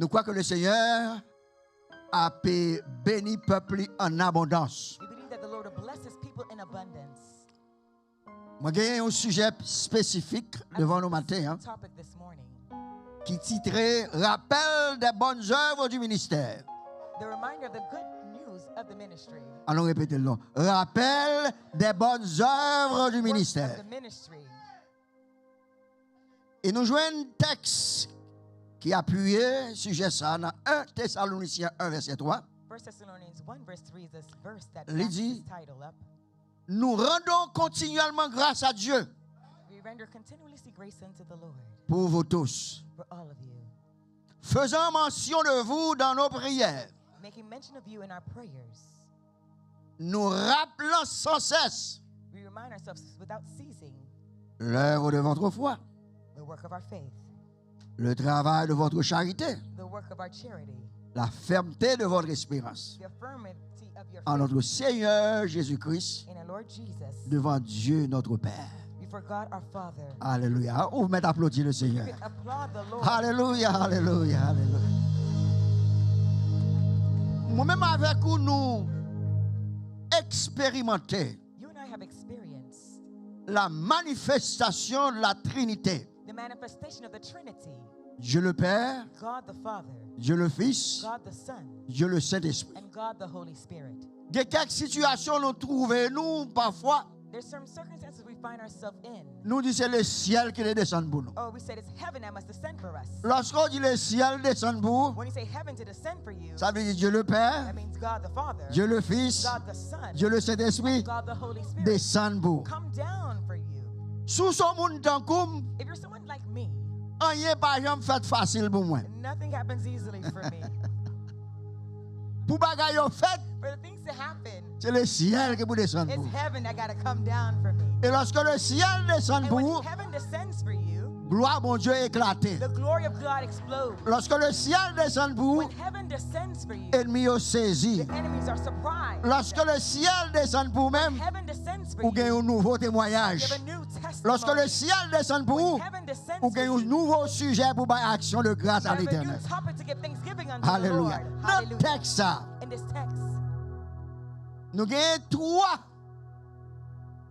Nous croyons que le Seigneur a béni le peuple en abondance. We believe that the Lord will bless his people in abundance. Moi, j'ai un sujet spécifique devant nos matins Topic this morning. qui titrait Rappel des bonnes œuvres du ministère. The reminder of the good news of the ministry. Allons répéter le nom. Rappel des bonnes œuvres du Work ministère. of the ministry. Et nous jouons un texte qui appuyait sujet ça dans 1 Thessaloniciens 1 verset 3. 1 Thessalonians 1 verse 3 is this verse that Il backs dit, this title up. Nous rendons continuellement grâce à Dieu We render continuously grace unto the Lord pour vous tous, for all of you, faisant mention de vous dans nos prières, making mention of you in our prayers. nous rappelant sans cesse We remind ourselves without ceasing l'œuvre de votre foi, the work of our faith, le travail de votre charité, the work of our charity, la fermeté de votre espérance the affirmity of your en faith notre Seigneur Jésus-Christ in our Lord Jesus, devant Dieu notre Père. before God our Father. Alléluia. On va applaudir le Seigneur. We applaud the Lord. Alléluia, alléluia, alléluia. Moi-même avec vous, nous expérimentons You and I have experienced la manifestation de la Trinité. the manifestation of the Trinity, Dieu le Père, God the Father, Dieu le Fils, God the Son, Dieu le Saint-Esprit. and God the Holy Spirit. Il y a quelques situations nous trouvons, nous, parfois, There's some circumstances we find ourselves in. nous disons c'est le ciel qui descend pour nous. Oh, we said it's heaven that must descend for us. Lorsqu'on dit le ciel descend pour vous, When you say heaven to descend for you, ça veut dire Dieu le Père, that means God the Father, Dieu le Fils, God the Son, Dieu le Saint-Esprit God the Holy Spirit descend pour vous. come down for you. Sous son monde tant comme, If you're someone like me, rien pas jamais fait facile pour moi. nothing happens easily for me. Pour bagaille au fait, For the things to happen, c'est le ciel qui vous descend pour it's vous. heaven that got to come down for me. Et lorsque le ciel descend And pour when vous, heaven descends for you, gloire mon Dieu éclaté. the glory of God explodes. Lorsque le ciel descend pour vous, When heaven descends for you, ennemis au saisi. the enemies are surprised. Lorsque le ciel descend pour vous-même, Heaven descends for vous gagnez you, un nouveau you témoignage. have a new testimony. Lorsque le ciel descend pour vous, When heaven descends vous for gagnez un you, nouveau sujet pour faire action de grâce you à have a new l'éternel. topic to give thanksgiving unto the Alléluia. Lord. Notre Hallelujah. texte, ça, In this text, nous gagnons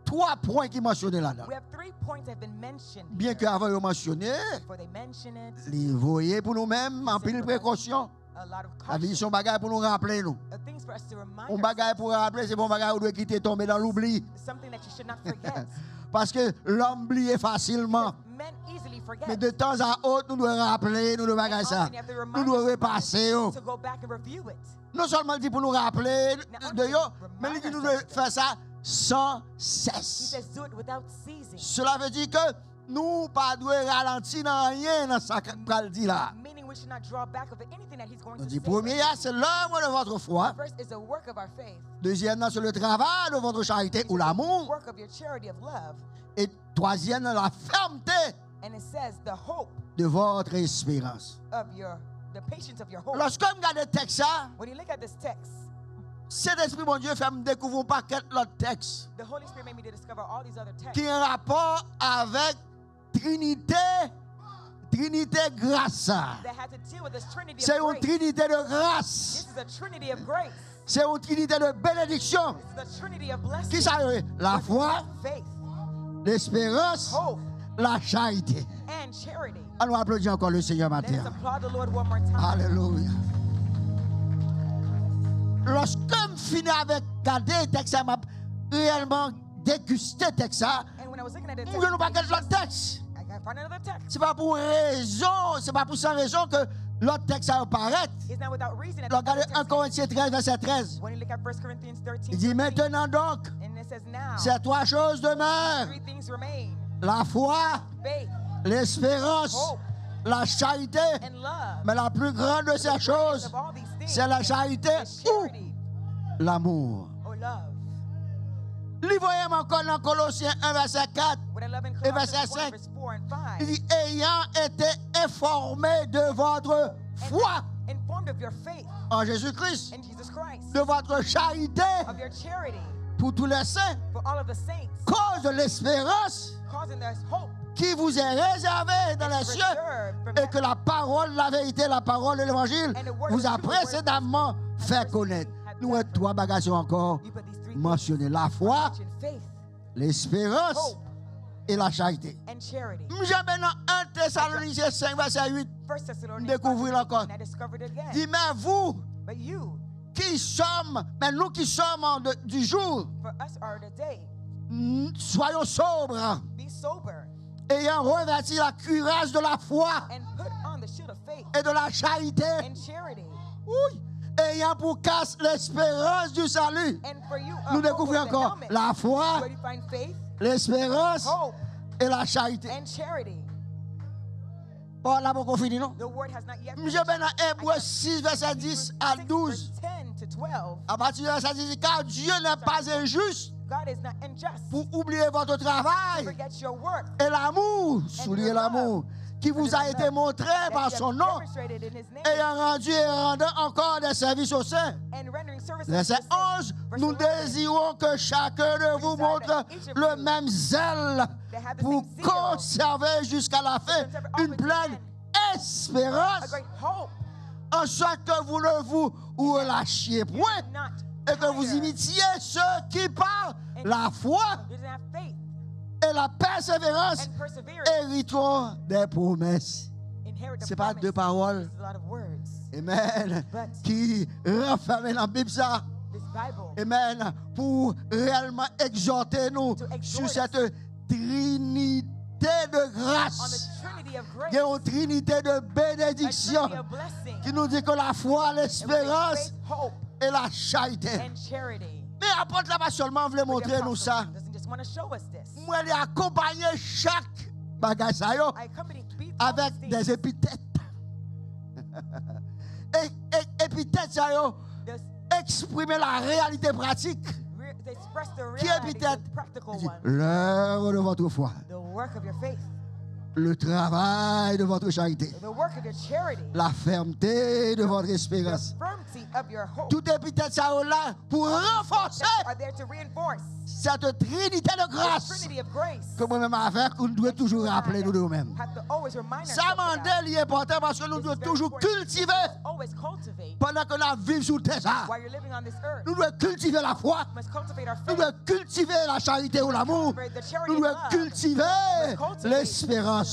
trois points qui mentionnent là-dedans. we have 3 points that have been mentioned Bien here. qu'avant de mentionner, Before they mention it, les voyez pour nous-mêmes, en pile précaution. a lot of La vie, caution, son bagage pour nous rappeler, nous. things for us to remind Un bagage ourselves, pour rappeler, c'est bon bagage où doit quitter tomber dans l'oubli. something that you should not forget. Parce que l'homme oublie facilement. Men easily forget. Mais de temps à autre, nous devons rappeler, nous devons And bagage ça. often you have to Nous remind devons yourself repasser. to go back and review it. Non seulement il dit pour nous rappeler de yo, Remind mais il dit nous ourselves. devons faire ça sans He cesse. says, do it without ceasing. Cela veut dire que nous ne devons pas ralentir dans rien dans ce qu'il dit là. Meaning we should not draw back of anything that he's going On to dit say. premier, c'est l'œuvre de votre foi. First is the work of our faith. Deuxième, c'est le travail de votre charité ou l'amour. Work of your charity of love. Et troisième, la fermeté And it says the hope de votre espérance. of the patience of your hope. Lorsque je regarde le texte, ça, When you look at this text, cet esprit, mon Dieu, fait me découvrir un paquet d'autres textes the Holy Spirit made me to discover all these other texts qui ont un rapport avec Trinité grâce. that had to deal with this Trinity C'est of une grace. Trinité de This grâce. is a Trinity of grace. C'est une Trinité de bénédiction. This is the Trinity of blessing. Qui ça? La foi, Faith, l'espérance, hope, la charité. and charity. Allons applaudir encore le Seigneur Let us matin. applaud the Lord one more time. Alléluia. Lorsque je finis avec garder le texte, je réellement dégusté le texte. And when I was looking at it, Je ne pas quel l'autre texte. I gotta find another text. Ce n'est pas pour raison, c'est pas pour sans raison que l'autre texte apparaît. It's not without reason. that Regardez the 1 other text Corinthiens 13, verset 13. When you look at 1 Corinthians 13, Il dit maintenant donc, and it says now, ces trois choses demeurent. 3 things remain: La foi, faith, l'espérance, hope, la charité. and love. Mais la plus grande de ces choses, Of all these things, c'est la charité is ou charity l'amour. or love. Lisons encore dans Colossiens 1, verset 4. What I love in Et verset Colossians 1, 5. verse 4 and 5. Il dit, ayant été informé de votre foi Informed of your faith en Jésus-Christ, in Jesus Christ, de votre charité of your charity pour tous les saints, for all of the saints, cause de l'espérance causing us hope qui vous est réservé dans les cieux, et que la parole, la vérité, la parole de l'évangile vous a précédemment fait connaître. Nous avons trois bagages encore mentionnés. La foi, l'espérance et la charité. J'avais dans 1 Thessaloniciens 5, verset 8, découvrir encore. Dis, mais vous qui sommes, mais nous qui sommes du jour, soyons sobres, ayant revêti la cuirasse de la foi et de la charité, oui, ayant pour casse l'espérance du salut. Nous découvrons encore la foi, l'espérance et la charité. Bon, là, pour qu'on finisse, non? Je vais dans Hébreux 6, verset 10 à 12. À partir de verset 10, car Dieu n'est pas injuste pour oublier votre travail et l'amour, soulignez l'amour, qui vous a été montré par son nom, ayant rendu et rendant encore des services au sein. Verset 11, nous désirons que chacun de vous montre le même zèle pour conserver jusqu'à la fin une pleine espérance, en sorte que vous ne vous relâchiez point et que vous imitiez ceux qui par la foi et la persévérance hériteront des promesses. Ce n'est pas deux paroles, amen, qui renferment dans la Bible ça. Amen, pour réellement exhorter nous sur cette trinité de grâce. Il y a une trinité de bénédiction qui nous dit que la foi, l'espérance et la charité. Mais apôtre là-bas seulement voulait montrer nous ça. Moi, j'ai accompagné chaque bagage avec des épithètes. Et épithètes ça exprimer la réalité pratique. Qui épithète? L'œuvre de votre foi. Le travail de votre charité, la fermeté de votre espérance. Tout épithète ça là pour renforcer cette trinité de grâce que moi-même avec, nous devons toujours rappeler nous-mêmes. Ça m'en est important parce que nous devons toujours cultiver pendant que nous vivons sur terre. Nous devons cultiver la foi, nous devons cultiver la charité ou l'amour, nous devons cultiver l'espérance.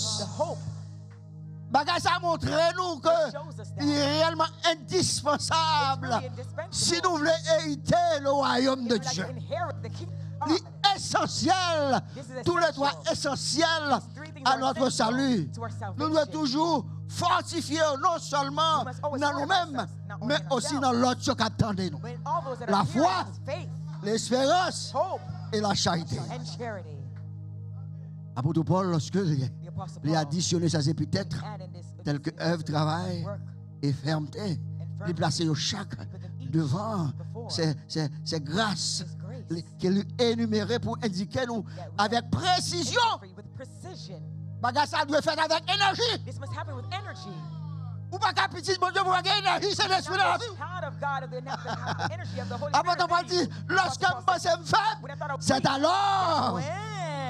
Bagage ça montre nous que il est réellement indispensable si nous voulons hériter le royaume de Dieu. Essentiel, tous les droits essentiels à notre salut. Nous devons toujours fortifier non seulement dans nous-mêmes, mais aussi dans l'autre qui attend de nous. La foi, l'espérance et la charité. Apôtre Paul, lorsque il a additionné ses épithètes telles que œuvre, travail et fermeté, il placé chaque devant ces grâces qu'il a énumérées pour indiquer nous avec précision. Bagage ça doit faire avec énergie. Ou pas qu'un petit bon Dieu pour avoir énergie, c'est l'esprit de la vie. Apôtre Paul dit, lorsque je pense faible, c'est alors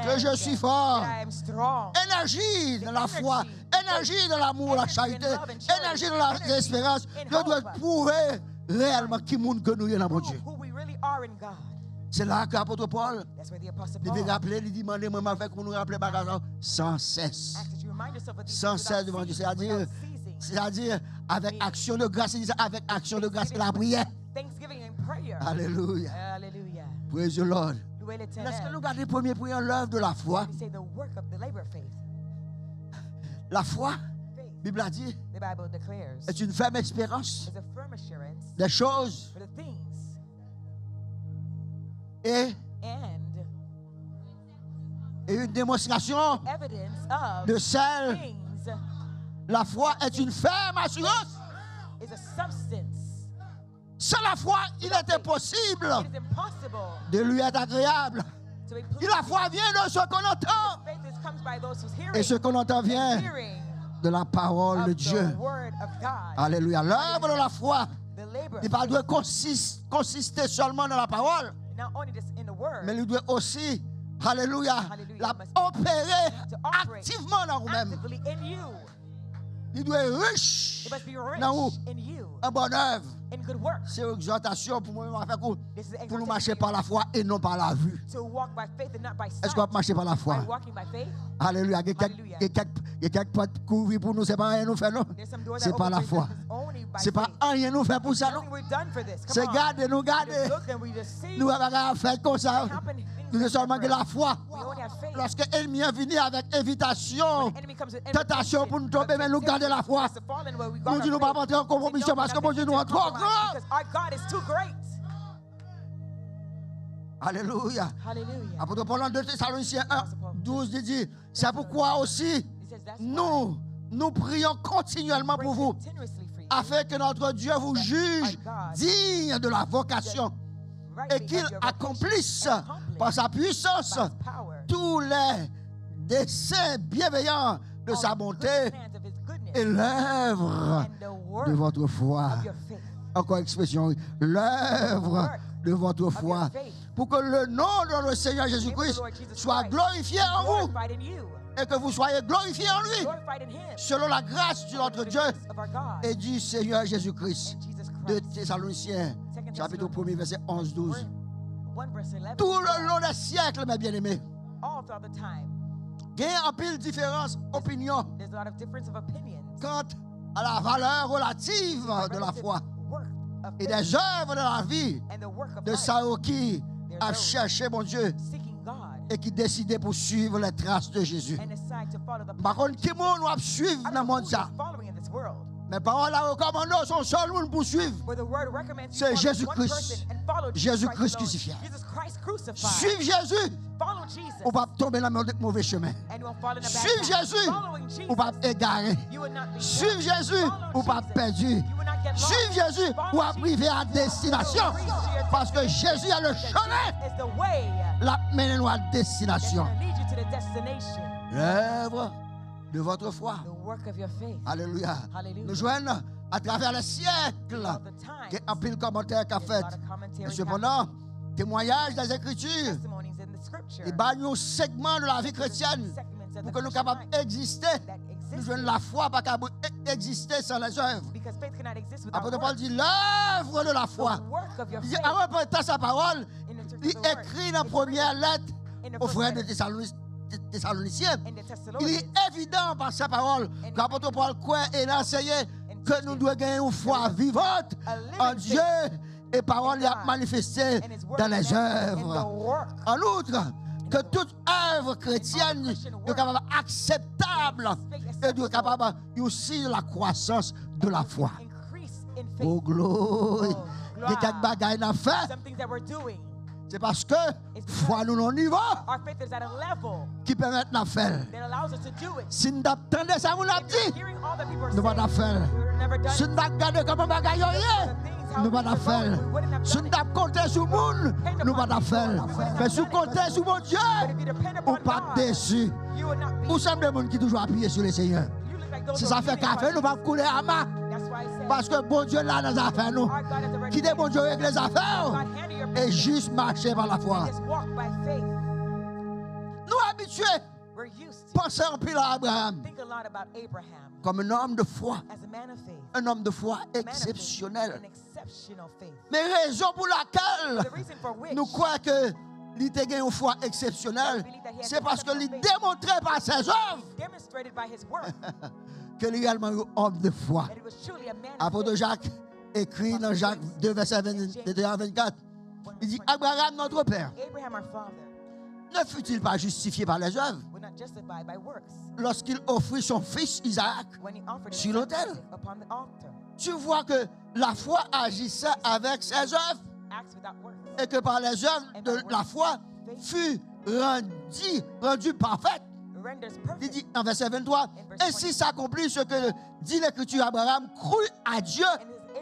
que je suis fort. Énergie dans la foi, énergie dans l'amour, la charité, énergie dans l'espérance. Je dois prouver réellement qui monde que nous sommes dans mon Dieu. C'est là que l'apôtre Paul devait rappeler, il demandait moi avec nous rappeler bagage sans cesse. Sans cesse devant Dieu. C'est-à-dire avec action de grâce, avec action de grâce et la prière. Alléluia. Praise the Lord. Lorsque nous regardons le premier point, l'œuvre de la foi, la foi, la Bible a dit, est une ferme espérance des choses et une démonstration de celle. La foi est une ferme assurance. Sans la foi, il est impossible de lui être agréable. Et la foi vient de ce qu'on entend. Et ce qu'on entend vient de la parole de Dieu. Alléluia. L'œuvre de la foi ne pas doit consister seulement dans la parole, mais il doit aussi Alléluia. La opérer activement dans vous-même. Actively in you. Il doit être riche It must be rich dans vous, in you. en bonne œuvre. In good works. C'est une exhortation pour moi This is pour nous marcher par la foi et non par la vue. to walk by faith and not by sight. Est-ce qu'on va marcher par la foi? By walking by faith. Alléluia. Il y a quelques portes couvertes pour nous, c'est pas rien nous faire, non? There's some doors C'est that par open la for us foi. only by C'est pas faith. rien nous faire pour ça, non? Nothing we've done for this. Come C'est on. garder, nous We garder. just look and we just see. Nous avons fait comme ça. Happen, things Nous ne that seulement que happen. la foi. We only have faith. Lorsque l'ennemi est venu avec invitation, When the enemy comes with tentation pour nous tomber, mais nous garder la foi. to fall in where we Nous guard disons, nous our ne pas faith. rentrer en compromission parce que mon Dieu nous est trop grand. Because our God is too great. Alléluia. Hallelujah. Apôtre Paul en 2 Thessaloniciens 1, 12 dit, c'est pourquoi aussi He says that's nous prions continuellement pour vous, continuously for you. afin que notre Dieu vous juge digne de la vocation et qu'il accomplisse par sa puissance tous les desseins bienveillants de sa bonté et l'œuvre de votre foi. Encore expression, l'œuvre de votre foi. Pour que le nom de notre Seigneur Jésus-Christ soit glorifié en vous et que vous soyez glorifiés en lui, selon la grâce de notre Dieu et du Seigneur Jésus-Christ. De Thessaloniciens, chapitre 1er, verset 11-12. Tout le long des siècles, mes bien-aimés, il y a un pile de différentes opinions quant à la valeur relative de la foi et des œuvres de la vie de ceux qui a cherché mon Dieu et qui décidait pour suivre les traces de Jésus. Par contre, qui nous a suivre dans le monde ça? Mais paroles la recommandent son seul monde pour suivre. C'est Jésus-Christ. Jésus-Christ crucifié. Suivre Jésus ou pas tomber dans le mauvais chemin. Suivre Jésus ou pas égarer. Suivre Jésus ou pas perdu. Suivre Jésus ou pas priver à destination. Parce que Jésus a le chemin. La mène nous à destination. L'œuvre de votre foi. Alléluia. Nous joignons à travers les siècles. Il y a un pile commentaire qu'a fait. Et cependant, témoignage des Écritures. Et nous segment de la vie chrétienne pour que nous soyons capables d'exister. Nous joignons la foi pas capable d'exister sans les œuvres. Apôtre Paul dit l'œuvre de la foi. Il dit, en répétant sa parole, il écrit dans la première lettre aux frères de Thessaloniciens. Il est évident par sa parole qu'apôtre Paul croit et enseigné que nous devons gagner une foi vivante en Dieu et parole est manifestée dans les œuvres. En outre, que toute œuvre chrétienne est capable acceptable et est capable aussi de la croissance de la foi. Oh gloire! Il y a quelques bagailles à faire. C'est parce que foi nous non niveau qui permet de faire. Si nous attendons ça, nous l'avons dit, nous ne pas faire. Si nous regardons comment bagaille nous ne pas faire. Si nous comptons sur le monde, nous ne pas faire. Mais si nous comptons sur mon Dieu, nous ne pas déçus. Nous sommes des gens qui toujours appuyés sur le Seigneur. Si ça fait café, nous ne pas couler à main. Parce que bon Dieu là dans les affaires, nous. Quittez bon Dieu avec les affaires et juste marcher par la foi. Nous habitués, pensez en pile à Abraham comme un homme de foi. Un homme de foi exceptionnel. Mais raison pour laquelle nous croyons que il a gagné une foi exceptionnelle, c'est parce que il démontrait par ses œuvres que il est également un homme de foi. Apôtre Jacques écrit dans Jacques 2, verset 22 à 24, il dit Abraham, notre père, ne fut-il pas justifié par les œuvres lorsqu'il offrit son fils Isaac sur l'autel? Tu vois que la foi agissait avec ses œuvres et que par les œuvres de la foi fut rendue parfaite. Il dit en verset 23, ainsi s'accomplit ce que dit l'Écriture, Abraham crut à Dieu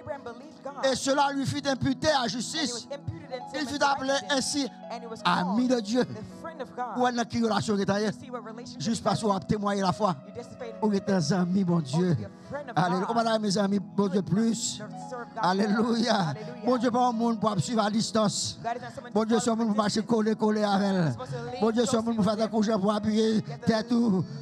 Abraham believed God, et cela lui fut imputé à and it justice. was imputed into Il him fut as appelé righteousness, ainsi and he was ami called de Dieu. the friend of God. Ou dans quelle relation que tu as? See what relationship Juste you parce qu'on a témoigné la foi. You participated On in est un ami, mon Dieu. be a friend of Alléluia. God. On va mes amis, bon Dieu, plus. serve God more. Alléluia. Hallelujah. Bon Dieu, pas un monde pour suivre à distance. God is not someone Bon to Dieu, follow c'est un monde pour marcher distance. coller avec elle. Bon Dieu, c'est un monde pour faire des couches pour appuyer tête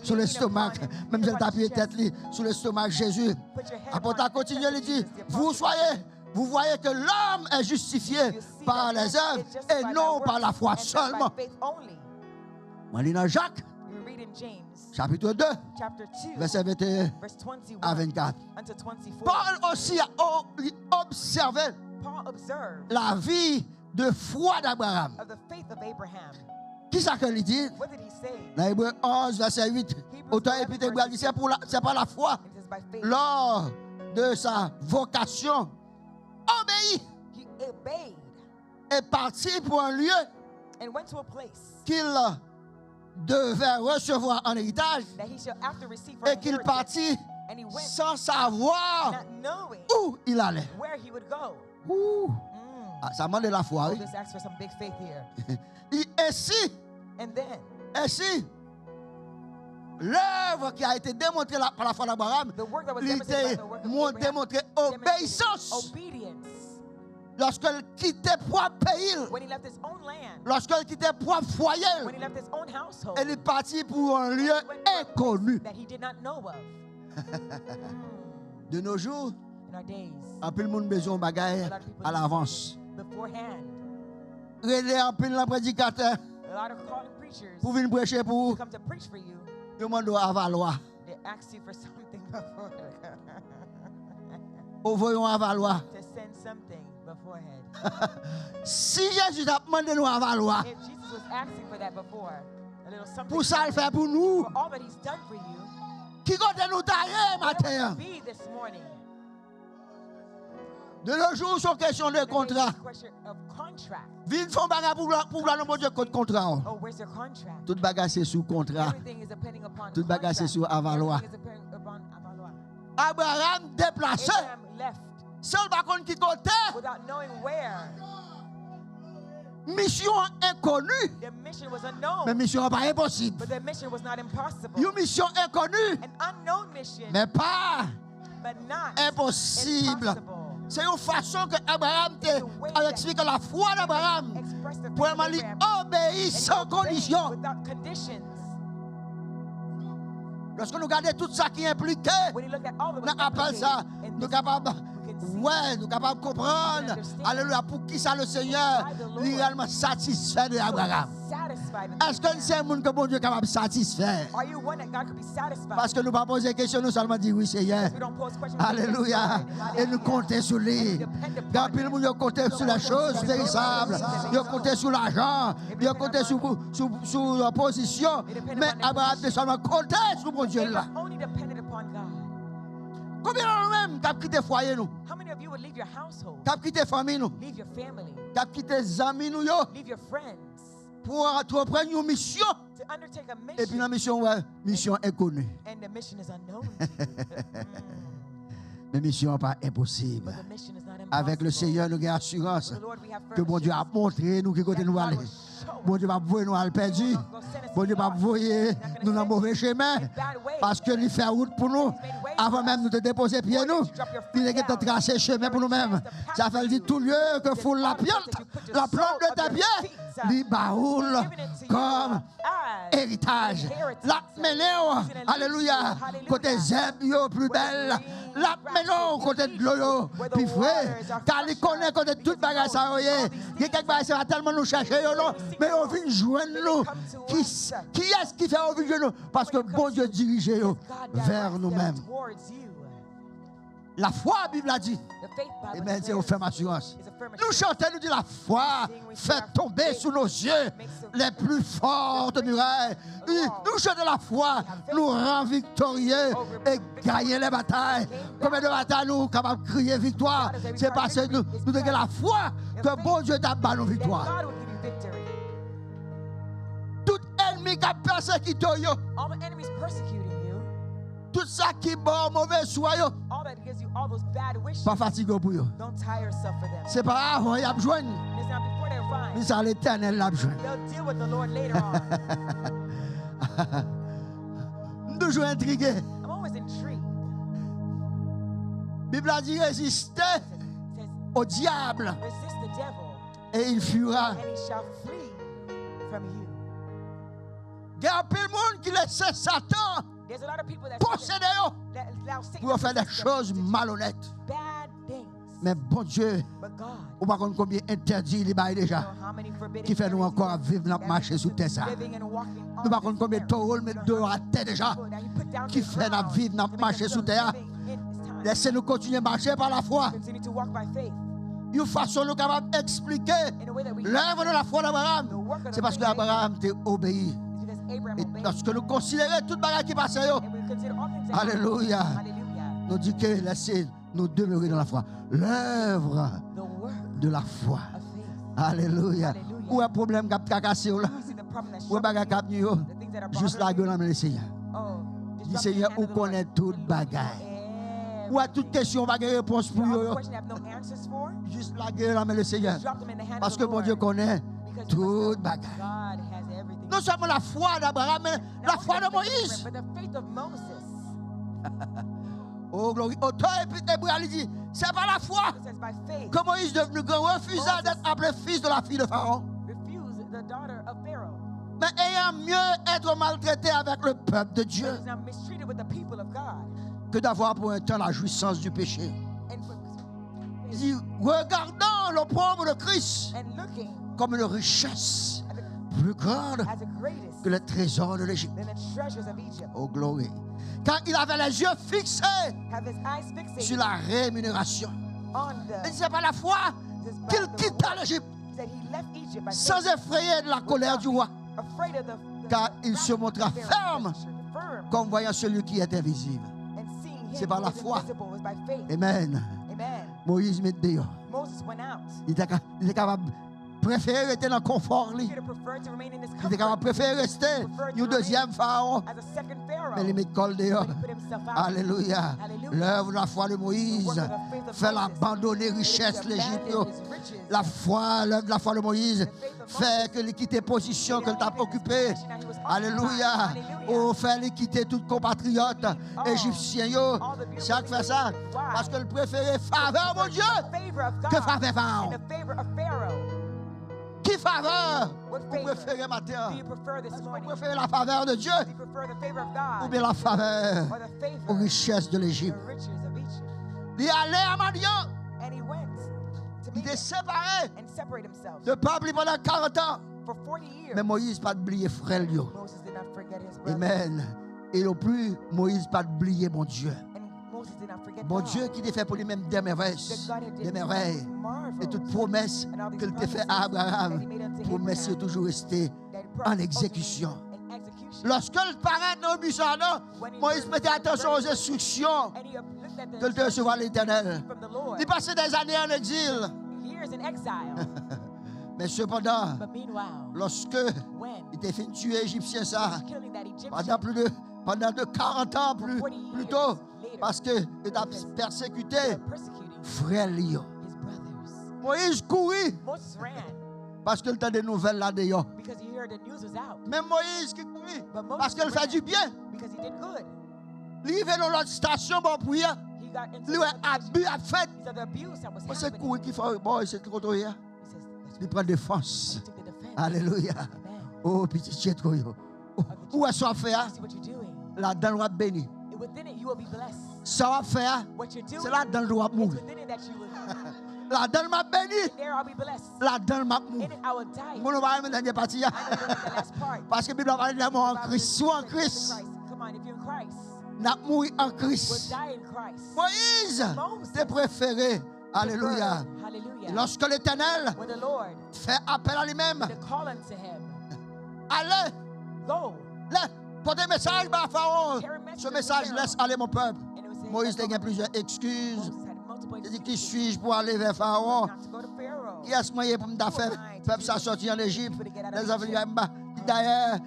sur l'estomac. Même si elle t'appuie tête sur l'estomac, Jésus. Put your head Après, upon tu continué, il dit, Jesus, the apostle. vous voyez que l'homme est justifié You see par that les man œuvres is justified et by non works par la foi and not by seulement. faith only. On lit dans Jacques, You read in James chapitre 2, chapter 2, verset 21 verse 21 à 24. unto 24. Paul aussi a observé Paul observed la vie de foi d'Abraham. of the faith of Abraham. Qui ça que lui dit? What did he say? Dans Hébreux 11, verset 8, auteur épître Hébreux dit, c'est par la foi, It says by faith. lors de sa vocation, obéit He obeyed et parti pour un lieu and went to a place qu'il devait recevoir en héritage that he shall after receive for et qu'il inheritance. partit And he went sans savoir not knowing où il allait. where he would go. Ouh. Ah, ça demande de la foi, Oh, oui. this asks for some big faith here. Ainsi, And then l'œuvre qui a été démontrée par la foi d'Abraham, the work that was il demonstrated by était the work of Abraham démontré demonstrated obéissance. obedience. Lorsqu'il quittait propre pays, When he left his own land, lorsqu'il quittait propre foyer, when he left his own household, elle est partie pour un lieu he went to a place inconnu. that he did not know of. De nos jours, In our days, un peu le monde besoin de bagaille a lot of people à need l'avance. something beforehand. Relais un peu le prédicateur A lot of calling preachers pour venir prêcher pour who come to preach for you, demande à Valois. they ask you for something before Au voyons à Valois. to send something beforehand. Si Jésus a demandé nous à Valois, If Jesus was asking for that before, a little something pour ça le faire pour nous, for all that he's done for you, qui compte nous tailler where would matin? you be this morning? De nos jours, c'est une question de contrat. It's a question of contract. Vine font bagarre pour le bon Dieu contre contrat. Oh, where's your contract? Tout bagarre c'est sous contrat. Everything is depending upon Tout bagarre c'est contract. sur avaloir. Everything is depending upon avaloir. Abraham déplacé, Abraham left seul par contre qui côté, without knowing where. mission inconnue, The mission was unknown, mais mission pas impossible. but the mission was not impossible. Une mission inconnue, An unknown mission, mais pas but not impossible. impossible. C'est une façon que Abraham explique la foi d'Abraham. Express the Pour faith of lui Abraham. obéir And sans he obeyed condition. without conditions. Lorsque nous regardons tout ça qui est impliqué, When you look at all that nous was appelle ça, implicated in nous this, capables, we can see ouais, nous capables de comprendre, alléluia, pour qui ça le Seigneur est réellement satisfait de Abraham. satisfied with Est-ce que c'est un monde que bon Dieu est capable de satisfaire? Are you one that God could be satisfied? Parce que nous ne pas poser question, nous seulement dire oui, Seigneur. We don't pose questions. Alléluia. Et nous compter sur lui. Quand le monde compter sur les choses périssables, il compter sur l'argent, il compter sur la position. Mais Abraham est seulement compter sur mon Dieu là. Abraham only depended upon God. Combien de nous-mêmes qui avons quitté foyer nous, How many of you would leave your household, qui avons quitté famille nous, leave your family, qui avons quitté les amis nous yo, leave your friends pour entreprendre une mission. to undertake a Et puis mission, la mission, ouais, mission inconnue. and the mission is unknown to you. Mais mission pas impossible. But the mission is not impossible. Avec le Seigneur, nous avons assurance With the Lord, we have que bon Dieu a montré nous qui côté nous aller. Bon Dieu va voir nous aller perdu. Bon Dieu va voir nous dans le mauvais chemin. Parce que il fait route pour nous. Avant même de déposer pied nous, il est tracé chemin pour nous-mêmes. Ça fait dire tout lieu que foule la plante de tes pieds, il baoule comme héritage. La menéo, alléluia, côté zèbre plus belle. La menéo, côté de l'eau, puis vrai. Car il connaît côté toute bagage ça y est. Il y a quelque chose ça va tellement nous chercher, mais on vient joindre nous. Qui est-ce qui fait on vient joindre nous? Parce que bon Dieu dirige vers nous-mêmes. La foi, la Bible a dit. Et bien, c'est une ferme assurance. Nous chantons, nous dit la foi fait tomber sous nos yeux les plus fortes murailles. Nous chantons la foi, nous rend victorieux et gagner les batailles. Combien de batailles nous sommes capables de crier victoire? C'est parce que nous avons la foi que bon Dieu t'a donné nos victoires. Tout ennemi qui a persécuté, All the enemies persecuting you, Tout ça qui est bon, mauvais soit yo. all that gives you all those bad wishes, Pas fatigué pour yo. don't tire yourself for them. C'est pas avant, il y a besoin. It's not before they Mais arrive. ça l'éternel l'a besoin. They'll deal with the Lord later on. Nous toujours intrigués. I'm always intrigued. La Bible a dit résister It says, au diable resist the devil, et il fuira. and he shall flee from you. Il y a un peu de monde qui laisse Satan There's a lot of people that posséder yo that allow Satan pour faire to des possess them choses to do malhonnêtes. bad things. Mais bon Dieu, But God, on ne sait pas combien interdit il est you déjà. know how many forbidden Qui fait nous areas encore vivre dans that marcher makes sous us terre ça. living and walking on Nous ne savons pas this combien de earth. taureaux mettre dehors à terre déjà. That he put down Qui the fait ground nous vivre, nous to make marcher us sous terre. living in this time. Laissez-nous continuer à marcher par la foi. Continue to walk by faith Une façon nous capable d'expliquer in a way that we l'œuvre de la foi d'Abraham. C'est parce que Abraham t'a obéi. It's because Abraham Et obeyed. lorsque nous considérons toute bagarre qui passe, yo, And we consider all things that Alléluia. Hallelujah. nous dit que laissez nous demeurer dans la foi. L'œuvre The work de la foi. of faith. Alléluia. Alléluia. Où est le problème qui a cassé là? You see the problem that's Où est le bagarre qui a venu? the things that are Juste la bothering gueule dans le Seigneur. you. Oh, just Dis drop Seigneur, your où hand to the Lord. connaît toute bagarre? Où est toute question, pas de réponse pour All the eux? questions I have no answers for. Juste la gueule dans le Seigneur. Just drop them in the hand Parce of que the mon Lord. Dieu connaît Because you must toute know bagarre. God has everything. Non seulement la foi d'Abraham, mais la foi de Moïse. But the faith of Moses. Oh, gloire. Auteur Hébreu dit, c'est par la foi It says by faith, que Moïse, devenu grand, refusa d'être appelé fils de la fille de Pharaon. refuse the daughter of Pharaoh. Mais ayant mieux être maltraité avec le peuple de Dieu He is now mistreated with the people of God. que d'avoir pour un temps la jouissance du péché. And, Il dit, regardant l'opprobre de Christ and looking comme une richesse at the, plus grande as the greatest que les trésors de l'Égypte. than the treasures of Egypt. Oh, gloire. Car il avait les yeux fixés Have his eyes fixated sur la rémunération. on Et the c'est par la foi qu'il quitta l'Égypte that he left Egypt by sans faith, effrayer de la colère du roi, afraid of the car il wrath se of montra Pharaoh, ferme firm, comme voyant celui qui est invisible. and seeing him C'est par who la is foi. invisible was by faith. Amen. Amen. Moïse met dehors. Moses went out. Il était capable de préférer rester dans le confort. He could have preferred to remain in his Il était capable de comfort préférer rester un deuxième pharaon. as a second Pharaoh. Mais il met col dehors. But he put himself out. Alléluia. Hallelujah. L'œuvre de la foi de The Moïse work of the faith of fait Moses. l'abandonner richesse It l'Égypte. abandoned his riches. La foi, l'œuvre de la foi de Moïse fait qu'il quitte position qu'il t'a occupée. Alléluia. Oh, fait qu'il quitte tout compatriote égyptien. Chaque fait ça. Parce que le préféré faveur, mon Dieu. Favor of God Que faveur Pharaon? and the favor of Pharaoh. Qui faveur? What Vous favor préférez matin? do you prefer this Vous morning? préférez la faveur de Dieu Do you prefer the favor of ou God bien la faveur or the favor aux richesses de the l'Égypte? riches of Egypt? Il allait à Madian. And he went to Il Midian est séparé and separate himself de peuple pendant 40 ans. for 40 years. Mais Moïse pas oublié frère. Moses did not forget his brother. Amen. Et non plus, Moïse pas oublié mon Dieu. And Moses did not forget Mon God. Dieu qui t'a fait pour lui-même des merveilles. That God had Des did merveilles. marvels Et toute promesse and all these qu'il t'a fait à promises Abraham, that he made unto promesse est Abraham toujours restée that he en promised exécution. ultimately in execution. Lorsque le paraît dans le buisson, Moïse mettait attention aux instructions And he looked at the que te recevoir l'Éternel. from the Lord. Il passait des années en exil. Years in exile. Mais cependant, But meanwhile, lorsque when il était fait tuer l'Égyptien, ça, killing that Egyptian pendant de 40 ans plus tôt, parce qu'il a persécuté persecuting frère Lio. his brothers. Moïse courit Moses ran parce qu'il a des nouvelles là-dedans. because he heard the news was out. Même Moïse qui courit But Moses parce qu'il fait ran du bien. because he did good. Il est dans l'autre station pour prier. He got into Il the a bu à fait. He said the abuse that was Moi, c'est happening. courir qui fait. Bon, c'est trop tôt hier. He says, let's Il prend défense. take the defense. Alléluia. Amen. Oh, petit chet, où est-ce qu'on fait? You see what you're doing. Là, dans le droit béni. And within it, you will be blessed. Ça va faire. What you're doing, C'est là dans le droit it's mourir. within it that you will. Là, dans le m'a béni. There I'll be blessed. Là, dans le m'a In mourir. it, I will die. Mon va la dernière partie. I know you don't like the last part. Parce que la Bible a parlé de la mort en Bible Christ. says Soit en that if you're in Christ. Come on, if you're in Christ, N'a mourir en we'll Christ. die in Christ. Moïse, Moses. t'es préféré. Alléluia. Hallelujah. Et lorsque l'Éternel When the Lord fait appel à lui-même, to call unto him, allez, go. là, portez un message par Pharaon. Carry a message Ce to message Pharaoh. laisse aller mon peuple. And it was saying, Moïse that a plusieurs excuses. Moses had multiple Il dit, qui excuses suis-je pour aller vers Pharaon? not to go to Pharaoh. Qui est-ce moyen pour me faire? Le peuple s'est sorti en Égypte. Les enfants disent, D'ailleurs,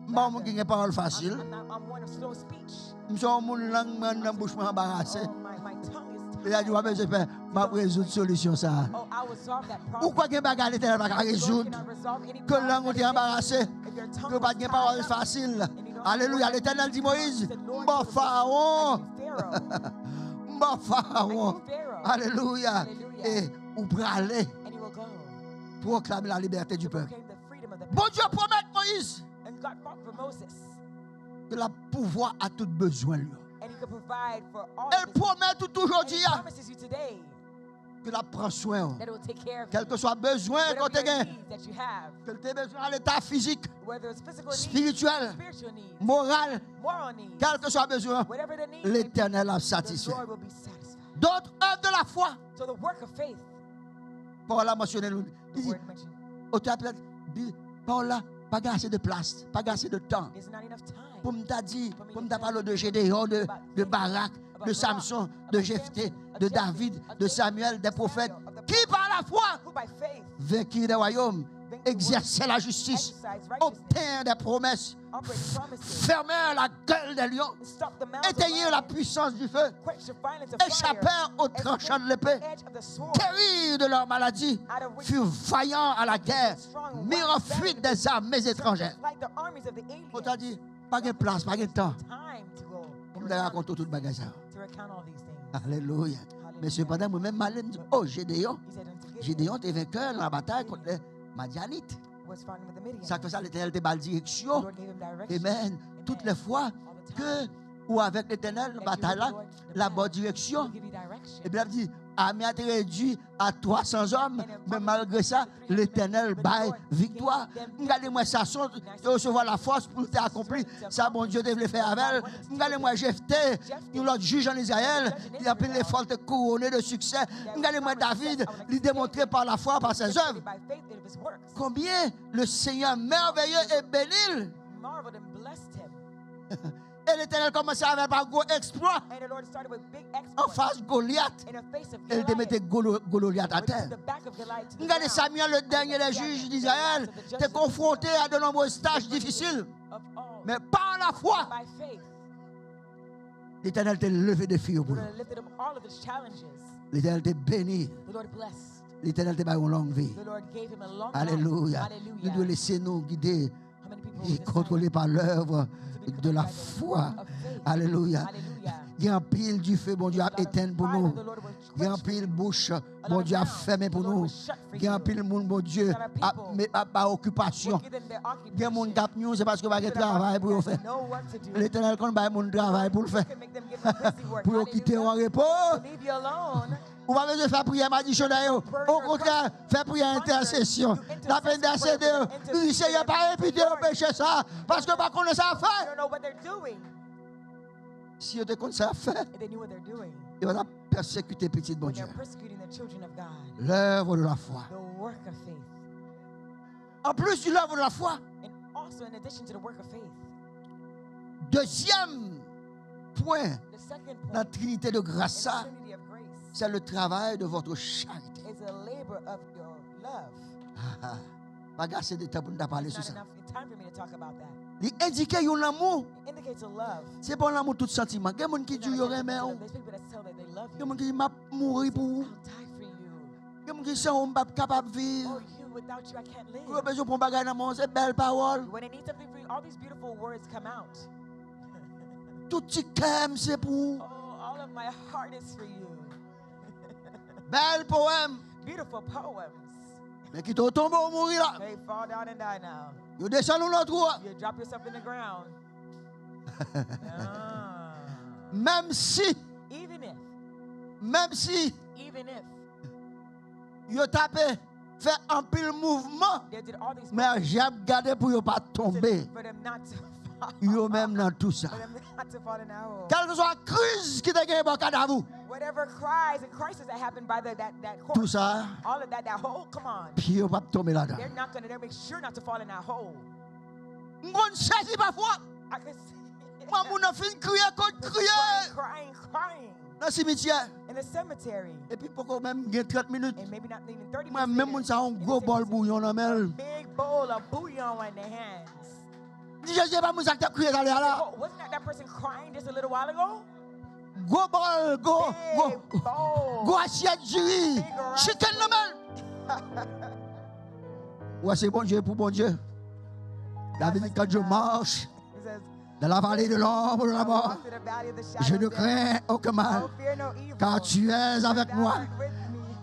moi, je n'ai pas parole facile. I'm one of slow speech. Je suis un monde langue dans bouche embarrassé. My tongue is Il a dit, je vais résoudre la solution ça. oh, I will solve that problem. Pourquoi que bagarre était pas résoudre? Cannot resolve any Que langue est embarrassé? if your tongue Que pas was de tied parole up, facile. and you don't Alléluia. L'Éternel dit Moïse, bon pharaon, bon pharaon. Alléluia. Et ou pour aller and he will go. proclamer la liberté du peuple. Proclaim the freedom of the Bon Dieu promet Moïse and God fought for Moses, que la pouvoir a tout besoin. Lui. and he could provide for all Elle of his promet tout and aujourd'hui he promises you today que la prend soin. that it will take care of Quel you. que soit besoin Whatever que tu your as, needs that you have, que tu aies besoin à l'état physique, whether it's physical needs, spirituel, spiritual needs, moral, moral needs, quel que soit besoin, whatever the need, l'Éternel a the satisfait. Lord will be satisfied. D'autres œuvres de la foi, So the work of faith, Paul a mentionné nous. the Il dit, word mentioned, Paul a pas assez de place, pas assez de temps. there's not enough time. Pour me dire, pour me parler de Gédéon, de Barak, de Samson, de Jephthé, de David, de Samuel, des prophètes, qui par la foi Who by faith vainquirent des royaumes, exerçaient la justice, exercise righteousness, obtinrent des promesses, operating promises, fermèrent la gueule des lions, stop the mouths of éteignirent la lions, puissance du feu, quench the violence of fire, échappèrent au tranchant de l'épée, edge of the sword, guérirent de leur maladie, out of which furent vaillants à la guerre, mirent en fuite des armées étrangères. like the armies of the aliens. On t'a dit, pas de place, pas de temps. Time to go On me raconte tout le bagage. to recount all these things. Alléluia. Mais cependant, moi-même, malin, oh, Gédéon. He said unto Gideon, Gédéon était vainqueur dans la bataille contre les Madianites. was fighting with the Midianites. Ça fait ça, l'Éternel te bat The direction. Lord gave him direction. Amen. Toutes les fois All the que, time. ou avec l'Éternel, la And bataille you là, with the Lord, the la path, bonne he will direction. give you direction. Et bien, il dit, armée a été réduite à 300 hommes, mais malgré ça, l'Éternel baille victoire. Regardez-moi Samson, de recevoir la force pour t'accomplir. Ça, bon Dieu, devait faire avec elle. Regardez-moi Jephthé, l'autre juge en Israël, il a pris l'effort de couronner de succès. Regardez-moi David, il démontré par la foi, par ses œuvres. By faith and of his works. Combien le Seigneur merveilleux et béni. Marveled and blessed him. Et l'Éternel commençait à faire par gros exploits And the Lord started with big en exploits face de Goliath. in the face of Elle te mettait Goliath à When he terre. put the back of Goliath to the Regardez ground. Samuel, le dernier des juges d'Israël, était confronté à de nombreuses tâches difficiles. Of all. Mais par la foi, By faith, l'Éternel t'a levé des filles the pour Lord nous. lifted up all of his challenges. L'Éternel t'a béni. The Lord blessed. L'Éternel t'a donné une longue vie. The Lord gave him a long Alléluia. life. Nous Hallelujah. devons laisser nous guider How many people et will decide contrôler par l'œuvre to be de la controlled by the foi. word of faith? Alléluia. Hallelujah. Il y a un pile du feu, bon Dieu, a éteint pour nous. Il y a un pile bouche, bon Dieu, a fermé pour nous. Il y a un pile monde, bon Dieu, à occupation. Il y a un monde qui a nous, c'est parce que pas de travail pour faire. L'Éternel, quand il y a un travail pour le faire, pour quitter en repos. Leave you alone. On va besoin de faire prière additionnelle. Au contraire, faire prière intercession. La peine d'intercéder. Le Seigneur pas répéter au péché ça. Parce que pas qu'on ne sait I faire. don't know what they're doing. Si on te connaît ça faire, If they knew what they're doing. il va persécuter petit bon When Dieu. they're persecuting the children of God. L'œuvre de la foi. The work of faith. En plus de l'œuvre de la foi, And also in addition to the work of faith. deuxième point The second dans la point Trinité de grâce, in the Trinity of grace c'est le travail de votre charité. is a labor of your love. Pas gasser de temps pour nous parler It's sur not ça. enough time for me to talk about that. Il indique un amour. It indicates a love. C'est pas l'amour tout sentiment. Il y a des gens qui It's disent not qu'il y a a sentiment. un There's people that tell that they love il y a you. des gens qui disent m'a mourir pour vous. I'll die for you. Il y a des gens qui disent on ne pas capable de vivre. Oh, you, without you, I can't Vous avez live. besoin de bagage dans mon c'est belle parole. When I need something for you, all these beautiful words come out. Tout petit cœur c'est pour vous. Oh, all of my heart is for you. Belle poème. Beautiful poems. Mais qui te tombe au mourir là. They fall down and die now. Vous descendez dans l'autre roi. You drop yourself in the ground. Ah. Même si, Even if vous tapez, fait un pile mouvement, they did all these mais j'ai gardé pour ne pas tomber. for them not to fall. Vous même dans tout ça. For them not to fall in that hole. Quelle que soit la crise qui te gagne dans le vous, Whatever cries and crisis that happened by that tout corpse, ça, all of that hole, come on. puis vous ne pas tomber là-dedans. They'll make sure not to fall in that hole. On saisit parfois. I can see Moi, mon enfant crier contre crier crying. dans le cimetière. in the cemetery. Et puis pourquoi même 30 minutes. And maybe not even 30 Moi minutes. même on ça un gros bol bouillon dans A main. big bowl of bouillon in their hands. Dis je pas mon ça t'a crié là. Oh, wasn't that person crying just a little while ago? Gros bol, go assiette du riz. Chicken dans main. Ouais, c'est bon Dieu pour bon Dieu. David, quand je marche dans la vallée de l'ombre de la mort, je ne crains aucun mal, car tu es avec moi.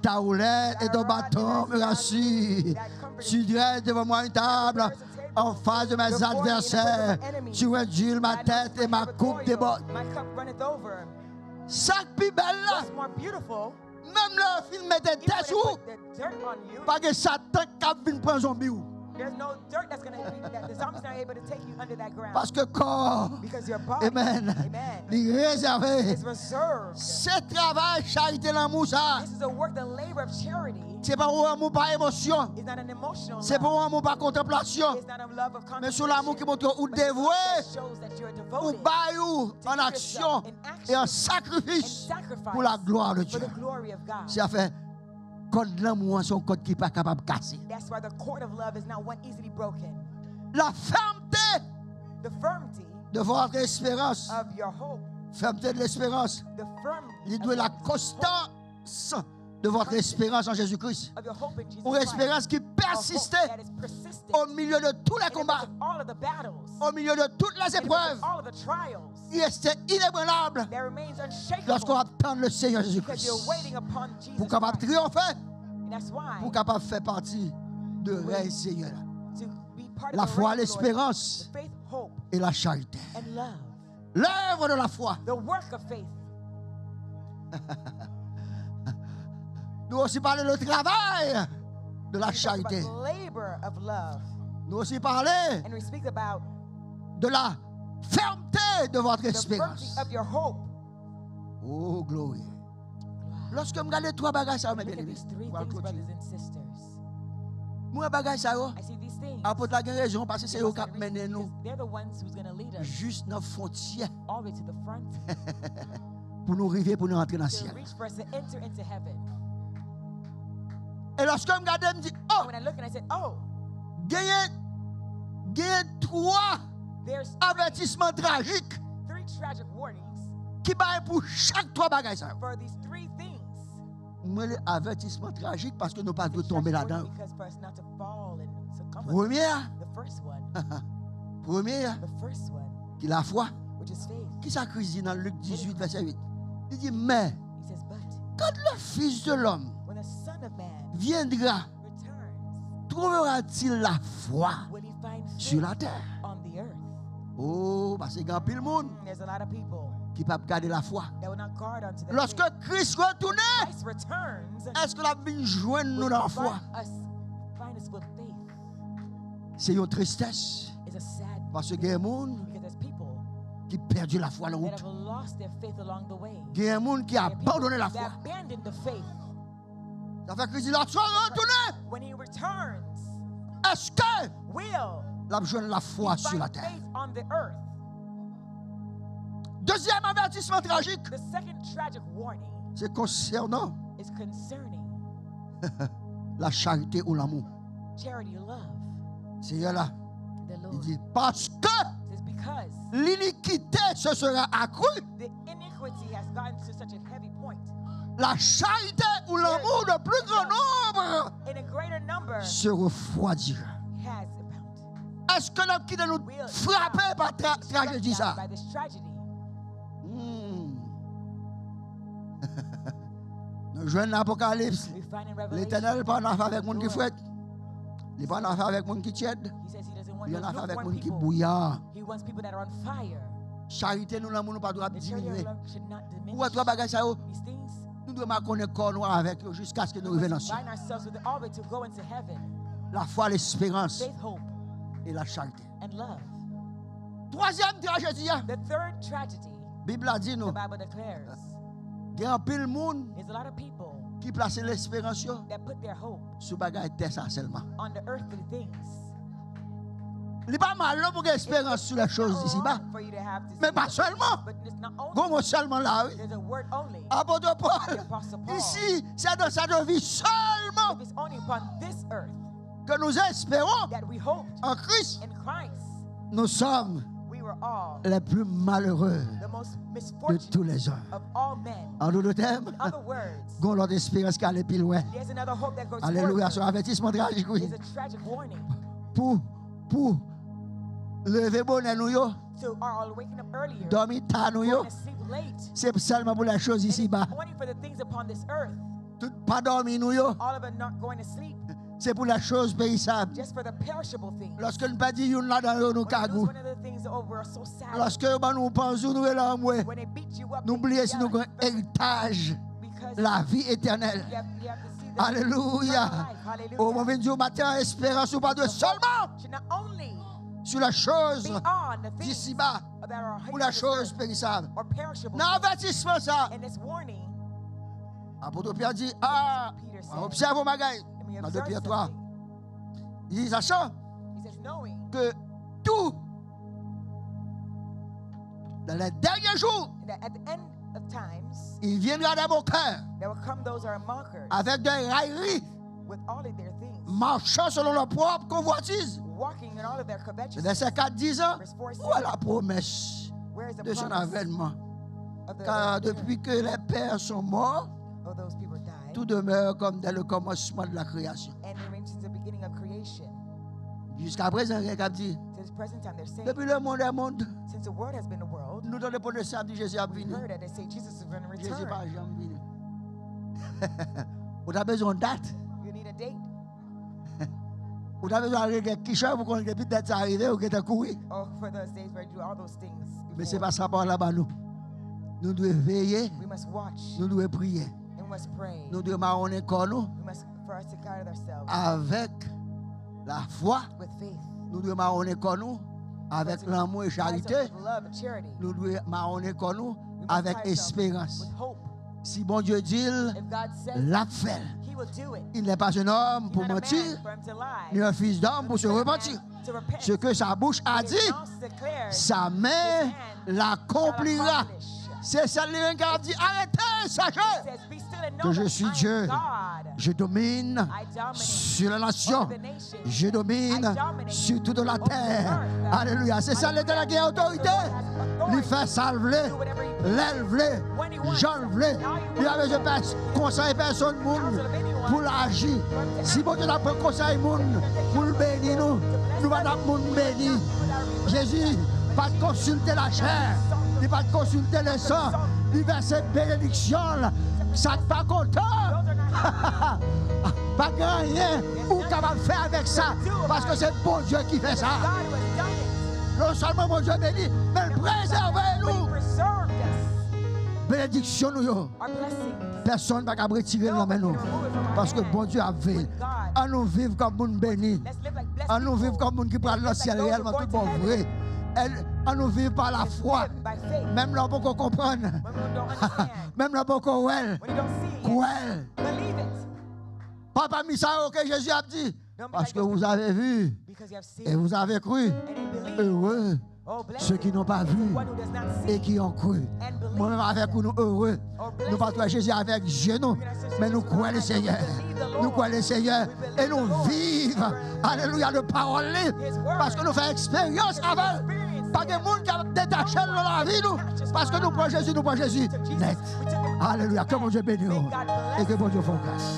Ta houlette et ton bâton me rassurent. Tu dresses devant moi une table en face de mes adversaires. Tu induis ma tête et ma coupe déborde. Ça plus belle là. Même le film était tête ou pas que Satan qui vient prendre zombie ou. There's no dirt that's going to be that the zombie's not able to take you under that ground. Parce que corps, because your body, amen, il est réservé. is reserved. C'est travail, charité, l'amour, ça. This is a work, the labor of charity. C'est pas un amour par émotion. It's not an emotional C'est pas un amour par contemplation. It's not a love of Mais sur l'amour qui montre ou dévoué, ou baillou en action et en sacrifice pour la gloire de Dieu. C'est à faire. Code l'amour, c'est un code qui n'est pas capable de casser. That's why the cord of love is not one easily broken. La fermeté The firmity de votre espérance. of your hope. Fermeté de l'espérance. The firmity Il doit la constance de votre espérance en Jésus-Christ. of your hope in Jesus Une Christ. espérance qui A hope persistait that is persistent au milieu de tous les in the midst combats, of all of the battles, au milieu de toutes les in the midst épreuves. of all of the trials. Il restait inébranlable That remains unshakable lorsqu'on attend le Seigneur because Jésus-Christ. you're waiting upon Jesus Pour capable Christ. triompher, And that's why pour capable faire partie de règne Seigneur. to be part La of the foi, reign of the Lord, l'espérance the faith, hope, et la charité. and love. L'œuvre de la foi. The work of faith. Nous aussi parler le travail de la We talk about charité. labor of love. Nous aussi parler And we speak about de la fermeté de votre the espérance. birthing of your hope. Oh, gloire. Lorsque je regarde trois bagages, ça, mes Look at bien-aimés. these three Pour things, brothers continuer. and sisters. Moi, bagages, ça, I see these things. apôtre la raison, parce que c'est eux Because qui mènent nous they're the ones who's going to lead us juste dans la frontière all the way to the front pour nous arriver, pour nous rentrer dans le to ciel. reach for us to enter into heaven. Et lorsque je regarde, je me dis, oh, And when I look and I said, oh, gagne trois there's avertissements tragiques three tragic warnings qui baillent pour chaque trois bagages. Ça. for these three things. Moi, les avertissements tragiques parce que nous ne pouvons pas These tomber tragic là-dedans. warnings because for us not to fall and succumb. Première, The first one, qui est la foi. which is faith. Qui ça Christ dit dans Luc 18, verset 8? Il dit, mais He says, but quand le Fils de l'homme when the Son of Man viendra, returns, trouvera-t-il la foi will he find sur faith la terre? on the earth? Oh, parce qu'il y a pile monde There's a lot of people qui ne peut pas garder la foi. that will not guard onto their Lorsque faith. Christ retourne, Christ returns, est-ce que la vie joindre nous dans la foi? find us with faith. C'est une tristesse. It's a sad Parce qu'il y a des gens because there's people qui ont perdu la foi en that route. have lost their faith along the way. Il y a des gens qui ont There are people abandonné la that foi. abandoned the faith. Ça fait que Christ dit, lorsque retourne, When he returns, est-ce que will la joindre la foi he sur find la terre? faith on the earth? Deuxième avertissement tragique, The second tragic warning c'est concernant is concerning la charité ou l'amour. charity love. C'est là. The Il Lord dit, parce que says because l'iniquité se sera accrue, the iniquity has gotten to such a heavy point. la charité ou l'amour de plus grand nombre In a greater number se refroidira. has abounded. Est-ce que l'homme qui nous Will frappé par be struck tragédie down ça? by this tragedy. Nous jouons l'Apocalypse. We find in Revelation. L'Éternel pas en affaire avec the monde qui Lord, fouette. Il n'est pas en affaire avec monde qui tiède. He says he doesn't want Il est en those affaire avec lukewarm monde qui people. bouillard. He wants people that are on fire. Charité nous l'amour nous pas droit The charity of diminuer. love should not diminish. Pour trois bagages ça These things, nous devons connaître corps noir avec eux jusqu'à ce que nous we arrivions dans must le ciel. bind ourselves with it all the way to go into heaven. La foi, l'espérance Faith, hope, et la charité. and love. Troisième tragédie, The third tragedy, la Bible a dit the nous, Bible declares, il y a un pile monde is a lot of people qui place l'espérance that put their hope sur bagaille terre ça seulement. on the earthly things. Il n'est pas mal pour qu'il y ait espérance sur les choses ici-bas. Mais pas seulement. Comment seulement là, oui. Apôtre Paul, ici, c'est dans cette vie seulement que nous espérons en Christ. Nous sommes les plus malheureux de tous les hommes. En d'autres termes, nous avons l'autre espérance qui allait plus loin. Alléluia, c'est un avertissement tragique, oui. Pour lever bonheur nous, dormir tard nous, c'est seulement pour les choses ici-bas. Pas dormir nous, c'est pour les choses périssables. Lorsque nous pas dit là dans nos cagous, lorsque nous pensons nous là, n'oubliez si nous avons un héritage, la vie éternelle. Alléluia. Au moment du matin, espérance ou pas de seulement sur la chose d'ici-bas ou la chose périssable. Dans l'avertissement ça, apôtre Pierre dit, observe ma gueule. Dans 2 Pierre 3, il dit, sachant que tout, dans les derniers jours, il viendra dans mon cœur avec des railleries, marchant selon leur propre convoitise. Le verset 4 dit, où est la promesse de son avènement? Car depuis que les pères sont morts, tout demeure comme dès le commencement de la création. Jusqu'à présent, il dit, depuis le monde est monde, nous donnons pour le samedi, Jésus a venu. Jésus n'a pas jamais venu. Vous avez besoin de date. Vous avez besoin de quelque pour qu'on ait peut-être arrivé ou qu'il ait couru. Mais ce n'est pas ça par là-bas, nous. Nous devons veiller. Nous devons prier. Nous devons marronner comme nous avec la foi. Nous devons marronner comme nous avec l'amour et charité. Nous devons marronner comme nous avec espérance. Si bon Dieu dit, l'a fait. Il n'est pas un homme pour mentir, ni un fils d'homme pour se repentir. Ce que sa bouche a dit, sa main l'accomplira. C'est ça qui a dit, arrêtez, sachez que je suis Dieu. Je domine sur la nation. Je domine sur toute la terre. Alléluia. C'est ça l'Éternel qui a autorité. Il fait salver, l'élève, j'enlève. Il avait je conseille personne pour l'agir. Si bon Dieu n'a pas conseillé pour le bénir, nous allons nous bénir. Jésus, pas consulter la chair. Il ne va pas consulter le sang. Il va cette bénédiction. Ça n'est pas content. Pas rien. Ou capable de faire avec ça. Parce que c'est bon Dieu qui fait ça. Non seulement mon Dieu bénit, mais préservez-nous. Bénédiction nous. Personne ne va pas retirer la main nous. Parce que bon Dieu a veillé. À nous vivre comme nous bénis. À nous vivre comme nous qui parlent le ciel réellement tout bon vrai. À nous vivre par la foi. Même là, on peut comprendre. Même là, on peut comprendre. Papa Missa, que Jésus a dit. Parce que vous avez vu et vous avez cru. Heureux ceux qui n'ont pas vu et qui ont cru. Moi-même avec nous heureux. Nous pas toi Jésus avec Dieu, nous, mais nous croyons le Seigneur. Nous croyons le Seigneur et nous vivons. Alléluia, de parole. Parce que nous faisons expérience avec. Pas de monde qui a détaché dans la vie, nous. Parce que nous prenons Jésus, net. Alléluia, que mon Dieu bénisse et que mon Dieu fasse grâce.